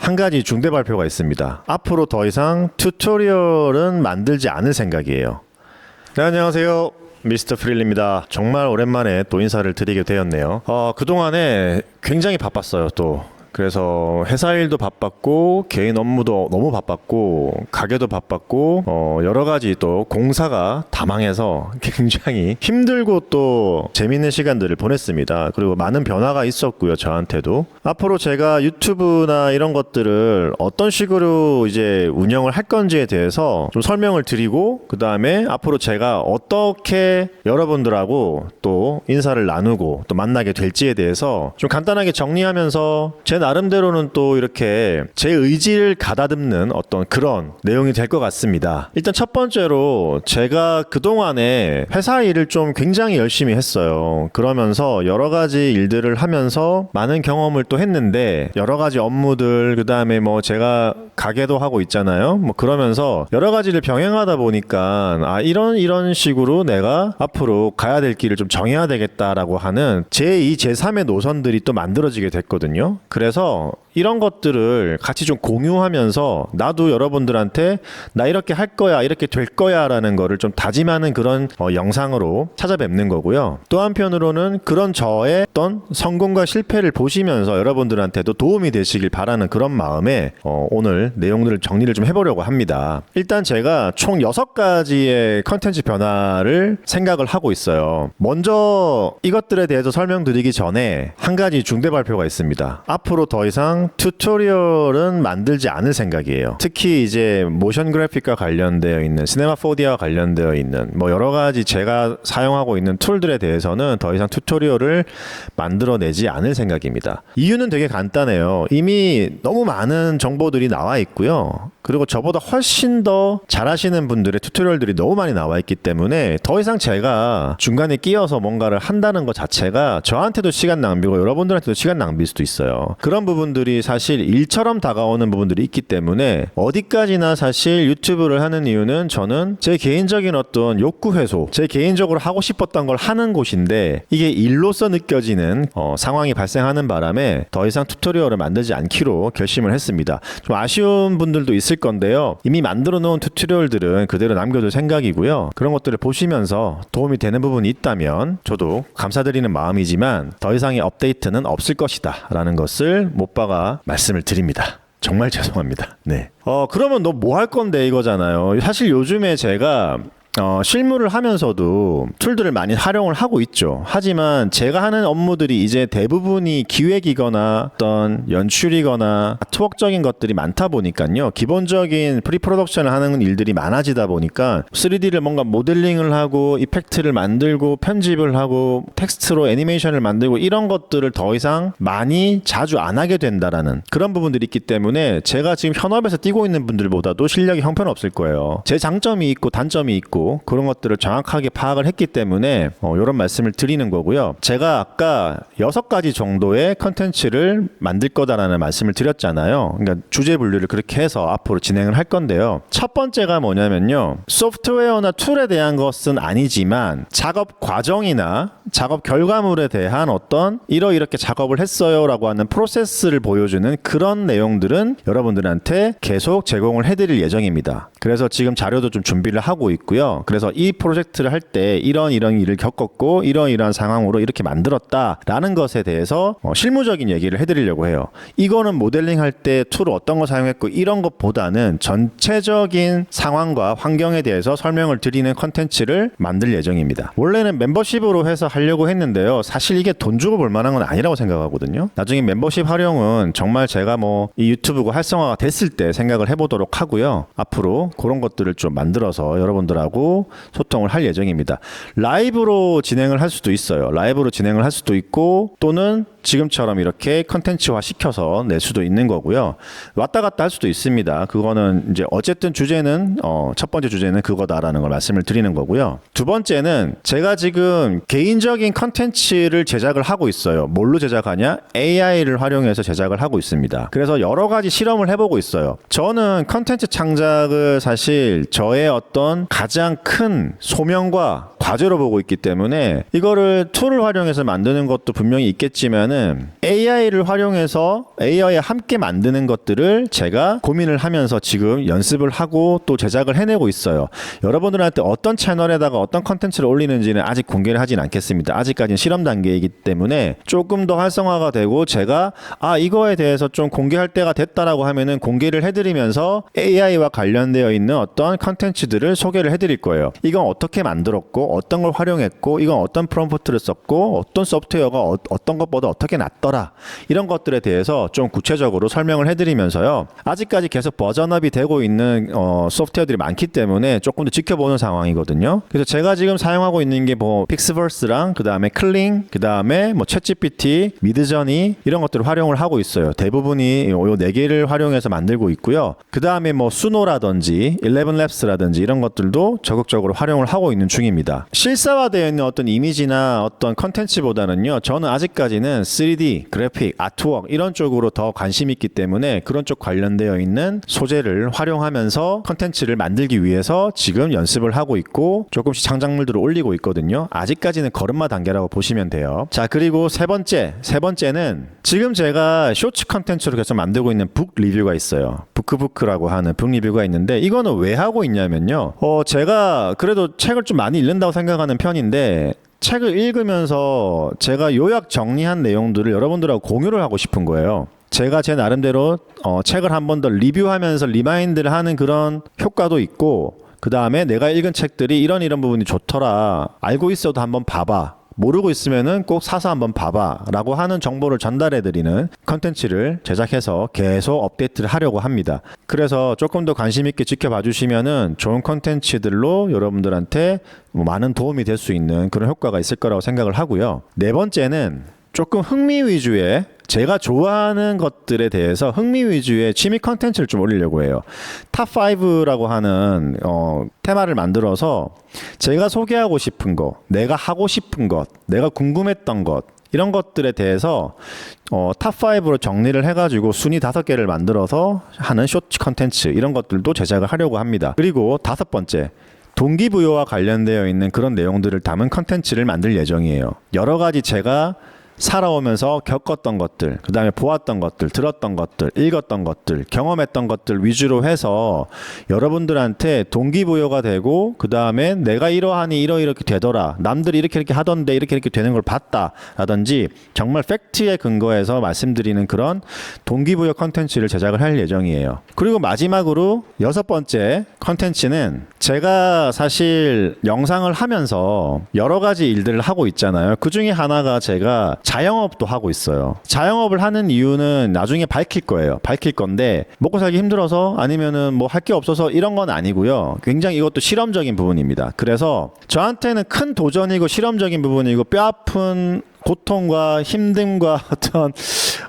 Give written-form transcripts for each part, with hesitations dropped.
한 가지 중대 발표가 있습니다. 앞으로 더 이상 튜토리얼은 만들지 않을 생각이에요. 네, 안녕하세요. 미스터 프릴입니다. 정말 오랜만에 또 인사를 드리게 되었네요. 그동안에 굉장히 바빴어요. 그래서 회사 일도 바빴고 개인 업무도 너무 바빴고 가게도 바빴고 여러 가지 또 공사가 다망해서 굉장히 힘들고 또 재밌는 시간들을 보냈습니다. 그리고 많은 변화가 있었고요. 저한테도 앞으로 제가 유튜브나 이런 것들을 어떤 식으로 이제 운영을 할 건지에 대해서 좀 설명을 드리고, 그 다음에 앞으로 제가 어떻게 여러분들하고 또 인사를 나누고 또 만나게 될지에 대해서 좀 간단하게 정리하면서 제 나름대로는 또 이렇게 제 의지를 가다듬는 어떤 그런 내용이 될 것 같습니다. 일단 첫 번째로 제가 그동안에 회사 일을 좀 굉장히 열심히 했어요. 그러면서 여러 가지 일들을 하면서 많은 경험을 또 했는데, 여러 가지 업무들, 그 다음에 뭐 제가 가게도 하고 있잖아요. 뭐 그러면서 여러 가지를 병행하다 보니까 이런 식으로 내가 앞으로 가야 될 길을 좀 정해야 되겠다라고 하는 제2, 제3의 노선들이 또 만들어지게 됐거든요. 그래서 이런 것들을 같이 좀 공유하면서 나도 여러분들한테 나 이렇게 할 거야, 이렇게 될 거야 라는 거를 좀 다짐하는 그런 영상으로 찾아뵙는 거고요. 또 한편으로는 그런 저의 어떤 성공과 실패를 보시면서 여러분들한테도 도움이 되시길 바라는 그런 마음에 오늘 내용들을 정리를 좀 해보려고 합니다. 일단 제가 총 6가지의 컨텐츠 변화를 생각을 하고 있어요. 먼저 이것들에 대해서 설명드리기 전에 한 가지 중대 발표가 있습니다. 앞으로 더 이상 튜토리얼은 만들지 않을 생각이에요. 특히 이제 모션 그래픽과 관련되어 있는, 시네마 4D와 관련되어 있는 뭐 여러 가지 제가 사용하고 있는 툴들에 대해서는 더 이상 튜토리얼을 만들어내지 않을 생각입니다. 이유는 되게 간단해요. 이미 너무 많은 정보들이 나와 있고요. 그리고 저보다 훨씬 더 잘하시는 분들의 튜토리얼들이 너무 많이 나와 있기 때문에 더 이상 제가 중간에 끼어서 뭔가를 한다는 것 자체가 저한테도 시간 낭비고 여러분들한테도 시간 낭비일 수도 있어요. 그런 부분들이 사실 일처럼 다가오는 부분들이 있기 때문에 어디까지나 사실 유튜브를 하는 이유는 저는 제 개인적인 어떤 욕구 해소, 제 개인적으로 하고 싶었던 걸 하는 곳인데 이게 일로서 느껴지는 상황이 발생하는 바람에 더 이상 튜토리얼을 만들지 않기로 결심을 했습니다. 좀 아쉬운 분들도 있을 건데요. 이미 만들어 놓은 튜토리얼들은 그대로 남겨둘 생각이고요. 그런 것들을 보시면서 도움이 되는 부분이 있다면 저도 감사드리는 마음이지만 더 이상의 업데이트는 없을 것이다 라는 것을 못 박아 말씀을 드립니다. 정말 죄송합니다. 네. 그러면 너 뭐 할 건데 이거잖아요. 사실 요즘에 제가 실무를 하면서도 툴들을 많이 활용을 하고 있죠. 하지만 제가 하는 업무들이 이제 대부분이 기획이거나 어떤 연출이거나 아트웍적인 것들이 많다 보니까요. 기본적인 프리프로덕션을 하는 일들이 많아지다 보니까 3D를 뭔가 모델링을 하고 이펙트를 만들고 편집을 하고 텍스트로 애니메이션을 만들고 이런 것들을 더 이상 많이 자주 안 하게 된다라는 그런 부분들이 있기 때문에 제가 지금 현업에서 뛰고 있는 분들보다도 실력이 형편없을 거예요. 제 장점이 있고 단점이 있고 그런 것들을 정확하게 파악을 했기 때문에 이런 말씀을 드리는 거고요. 제가 아까 6가지 정도의 컨텐츠를 만들 거다라는 말씀을 드렸잖아요. 그러니까 주제 분류를 그렇게 해서 앞으로 진행을 할 건데요. 첫 번째가 뭐냐면요. 소프트웨어나 툴에 대한 것은 아니지만 작업 과정이나 작업 결과물에 대한 어떤 이렇게 작업을 했어요 라고 하는 프로세스를 보여주는 그런 내용들은 여러분들한테 계속 제공을 해드릴 예정입니다. 그래서 지금 자료도 좀 준비를 하고 있고요. 그래서 이 프로젝트를 할 때 이런 일을 겪었고 이러한 상황으로 이렇게 만들었다라는 것에 대해서 실무적인 얘기를 해드리려고 해요. 이거는 모델링 할 때 툴을 어떤 거 사용했고 이런 것보다는 전체적인 상황과 환경에 대해서 설명을 드리는 컨텐츠를 만들 예정입니다. 원래는 멤버십으로 해서 하려고 했는데요. 사실 이게 돈 주고 볼 만한 건 아니라고 생각하거든요. 나중에 멤버십 활용은 정말 제가 이 유튜브가 활성화가 됐을 때 생각을 해보도록 하고요. 앞으로 그런 것들을 좀 만들어서 여러분들하고 소통을 할 예정입니다. 라이브로 진행을 할 수도 있어요. 라이브로 진행을 할 수도 있고 또는 지금처럼 이렇게 컨텐츠화 시켜서 낼 수도 있는 거고요. 왔다 갔다 할 수도 있습니다. 그거는 이제 어쨌든 주제는 첫 번째 주제는 그거다라는 걸 말씀을 드리는 거고요. 두 번째는 제가 지금 개인적인 컨텐츠를 제작을 하고 있어요. 뭘로 제작하냐? AI를 활용해서 제작을 하고 있습니다. 그래서 여러 가지 실험을 해보고 있어요. 저는 컨텐츠 창작을 사실 저의 어떤 가장 큰 소명과 과제로 보고 있기 때문에 이거를 툴을 활용해서 만드는 것도 분명히 있겠지만은 AI를 활용해서 AI와 함께 만드는 것들을 제가 고민을 하면서 지금 연습을 하고 또 제작을 해내고 있어요. 여러분들한테 어떤 채널에다가 어떤 컨텐츠를 올리는지는 아직 공개를 하진 않겠습니다. 아직까지는 실험 단계이기 때문에 조금 더 활성화가 되고 제가 이거에 대해서 좀 공개할 때가 됐다라고 하면은 공개를 해드리면서 AI와 관련되어 있는 어떤 컨텐츠들을 소개를 해드릴 거예요. 이건 어떻게 만들었고 어떤 걸 활용했고 이건 어떤 프롬프트를 썼고 어떤 소프트웨어가 어떤 것보다 어떻게 낫더라 이런 것들에 대해서 좀 구체적으로 설명을 해드리면서요. 아직까지 계속 버전업이 되고 있는 소프트웨어들이 많기 때문에 조금 더 지켜보는 상황이거든요. 그래서 제가 지금 사용하고 있는 게 뭐 픽스버스랑 그 다음에 클링, 그 다음에 뭐 챗GPT, 미드저니 이런 것들을 활용을 하고 있어요. 대부분이 요 4개를 활용해서 만들고 있고요. 그 다음에 뭐 수노라든지 11랩스라든지 이런 것들도 적극적으로 활용을 하고 있는 중입니다. 실사화되어 있는 어떤 이미지나 어떤 컨텐츠보다는요, 저는 아직까지는 3D, 그래픽, 아트웍 이런 쪽으로 더 관심 있기 때문에 그런 쪽 관련되어 있는 소재를 활용하면서 컨텐츠를 만들기 위해서 지금 연습을 하고 있고 조금씩 창작물들을 올리고 있거든요. 아직까지는 걸음마 단계라고 보시면 돼요. 자, 그리고 세 번째는 지금 제가 쇼츠 컨텐츠로 계속 만들고 있는 북 리뷰가 있어요. 부크부크라고 하는 북 리뷰가 있는데 이거는 왜 하고 있냐면요. 제가 그래도 책을 좀 많이 읽는다고 생각하는 편인데 책을 읽으면서 제가 요약 정리한 내용들을 여러분들하고 공유를 하고 싶은 거예요. 제가 제 나름대로 책을 한 번 더 리뷰하면서 리마인드를 하는 그런 효과도 있고 그 다음에 내가 읽은 책들이 이런 부분이 좋더라. 알고 있어도 한번 봐봐. 모르고 있으면은 꼭 사서 한번 봐봐 라고 하는 정보를 전달해드리는 컨텐츠를 제작해서 계속 업데이트를 하려고 합니다. 그래서 조금 더 관심 있게 지켜봐 주시면은 좋은 컨텐츠들로 여러분들한테 많은 도움이 될 수 있는 그런 효과가 있을 거라고 생각을 하고요. 네 번째는 조금 흥미 위주의 제가 좋아하는 것들에 대해서 흥미 위주의 취미 컨텐츠를 좀 올리려고 해요. 탑5라고 하는 테마를 만들어서 제가 소개하고 싶은 거, 내가 하고 싶은 것, 내가 궁금했던 것 이런 것들에 대해서 탑5로 정리를 해가지고 순위 5개를 만들어서 하는 쇼츠 컨텐츠 이런 것들도 제작을 하려고 합니다. 그리고 5번째, 동기부여와 관련되어 있는 그런 내용들을 담은 컨텐츠를 만들 예정이에요. 여러 가지 제가 살아오면서 겪었던 것들, 그 다음에 보았던 것들, 들었던 것들, 읽었던 것들, 경험했던 것들 위주로 해서 여러분들한테 동기부여가 되고 그 다음에 내가 이러하니 이렇게 되더라, 남들이 이렇게 하던데 이렇게 되는 걸 봤다 라든지 정말 팩트에 근거해서 말씀드리는 그런 동기부여 컨텐츠를 제작을 할 예정이에요. 그리고 마지막으로 6번째 컨텐츠는 제가 사실 영상을 하면서 여러 가지 일들을 하고 있잖아요. 그 중에 하나가 제가 자영업도 하고 있어요. 자영업을 하는 이유는 나중에 밝힐 거예요. 밝힐 건데 먹고 살기 힘들어서 아니면은 뭐 할 게 없어서 이런 건 아니고요. 굉장히 이것도 실험적인 부분입니다. 그래서 저한테는 큰 도전이고 실험적인 부분이고 뼈아픈 고통과 힘듦과 어떤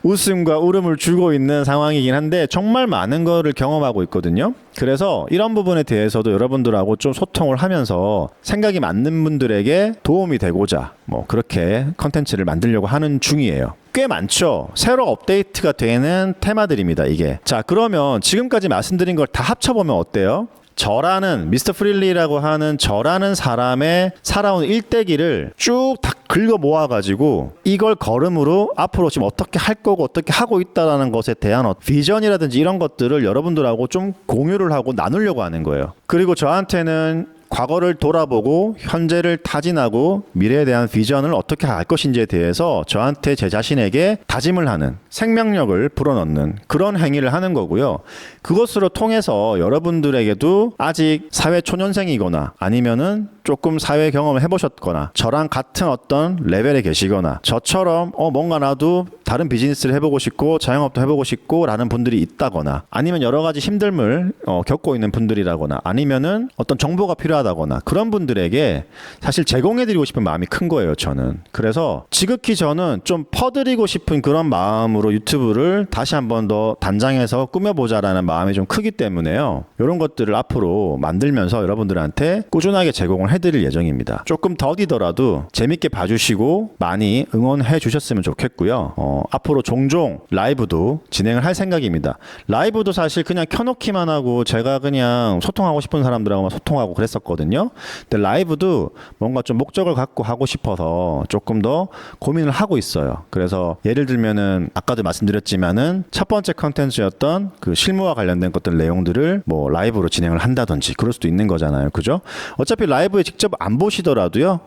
웃음과 울음을 주고 있는 상황이긴 한데 정말 많은 거를 경험하고 있거든요. 그래서 이런 부분에 대해서도 여러분들하고 좀 소통을 하면서 생각이 맞는 분들에게 도움이 되고자 뭐 그렇게 컨텐츠를 만들려고 하는 중이에요. 꽤 많죠. 새로 업데이트가 되는 테마들입니다, 이게. 자, 그러면 지금까지 말씀드린 걸 다 합쳐보면 어때요? 저라는 미스터 프릴리라고 하는 저라는 사람의 살아온 일대기를 쭉 다 긁어 모아가지고 이걸 걸음으로 앞으로 지금 어떻게 할 거고 어떻게 하고 있다라는 것에 대한 비전이라든지 이런 것들을 여러분들하고 좀 공유를 하고 나누려고 하는 거예요. 그리고 저한테는 과거를 돌아보고 현재를 타진하고 미래에 대한 비전을 어떻게 할 것인지에 대해서 저한테 제 자신에게 다짐을 하는 생명력을 불어넣는 그런 행위를 하는 거고요. 그것으로 통해서 여러분들에게도 아직 사회 초년생이거나 아니면은 조금 사회 경험을 해보셨거나 저랑 같은 어떤 레벨에 계시거나 저처럼 뭔가 나도 다른 비즈니스를 해보고 싶고 자영업도 해보고 싶고 라는 분들이 있다거나 아니면 여러 가지 힘듦을 겪고 있는 분들이라거나 아니면은 어떤 정보가 필요하다거나 그런 분들에게 사실 제공해드리고 싶은 마음이 큰 거예요, 저는. 그래서 지극히 저는 좀 퍼드리고 싶은 그런 마음으로 유튜브를 다시 한번 더 단장해서 꾸며보자라는 마음이 좀 크기 때문에요. 이런 것들을 앞으로 만들면서 여러분들한테 꾸준하게 제공을 해드릴 예정입니다. 조금 더디더라도 재밌게 봐주시고 많이 응원해 주셨으면 좋겠고요. 앞으로 종종 라이브도 진행을 할 생각입니다. 라이브도 사실 그냥 켜놓기만 하고 제가 그냥 소통하고 싶은 사람들하고만 소통하고 그랬었거든요. 근데 라이브도 뭔가 좀 목적을 갖고 하고 싶어서 조금 더 고민을 하고 있어요. 그래서 예를 들면은 아까도 말씀드렸지만은 첫 번째 컨텐츠였던 그 실무와 관련된 것들 내용들을 뭐 라이브로 진행을 한다든지 그럴 수도 있는 거잖아요. 그죠? 어차피 라이브에 직접 안 보시더라도요.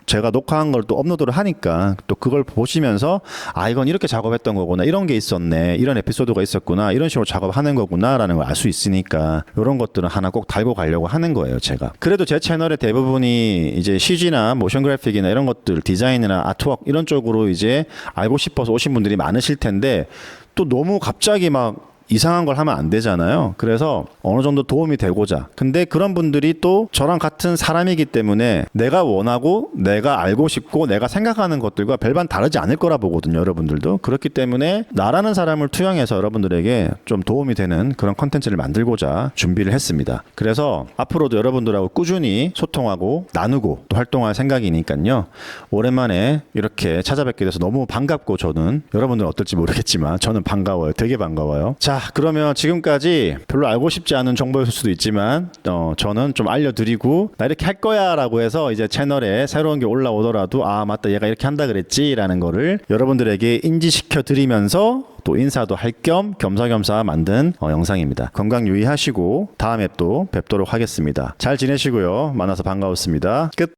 제가 녹화한 걸 또 업로드를 하니까 또 그걸 보시면서 아 이건 이렇게 작업했던 거구나, 이런 게 있었네, 이런 에피소드가 있었구나, 이런 식으로 작업하는 거구나라는 걸 알 수 있으니까 이런 것들은 하나 꼭 달고 가려고 하는 거예요. 제가 그래도 제 채널의 대부분이 이제 CG나 모션 그래픽이나 이런 것들, 디자인이나 아트워크 이런 쪽으로 이제 알고 싶어서 오신 분들이 많으실 텐데 또 너무 갑자기 막 이상한 걸 하면 안 되잖아요. 그래서 어느 정도 도움이 되고자. 근데 그런 분들이 또 저랑 같은 사람이기 때문에 내가 원하고 내가 알고 싶고 내가 생각하는 것들과 별반 다르지 않을 거라 보거든요. 여러분들도. 그렇기 때문에 나라는 사람을 투영해서 여러분들에게 좀 도움이 되는 그런 컨텐츠를 만들고자 준비를 했습니다. 그래서 앞으로도 여러분들하고 꾸준히 소통하고 나누고 또 활동할 생각이니까요. 오랜만에 이렇게 찾아뵙게 돼서 너무 반갑고, 저는 여러분들은 어떨지 모르겠지만 저는 반가워요. 되게 반가워요. 자, 그러면 지금까지 별로 알고 싶지 않은 정보였을 수도 있지만 저는 좀 알려드리고 나 이렇게 할 거야 라고 해서 이제 채널에 새로운 게 올라오더라도 아 맞다, 얘가 이렇게 한다 그랬지 라는 거를 여러분들에게 인지시켜 드리면서 또 인사도 할 겸 겸사겸사 만든 영상입니다. 건강 유의하시고 다음에 또 뵙도록 하겠습니다. 잘 지내시고요. 만나서 반가웠습니다. 끝.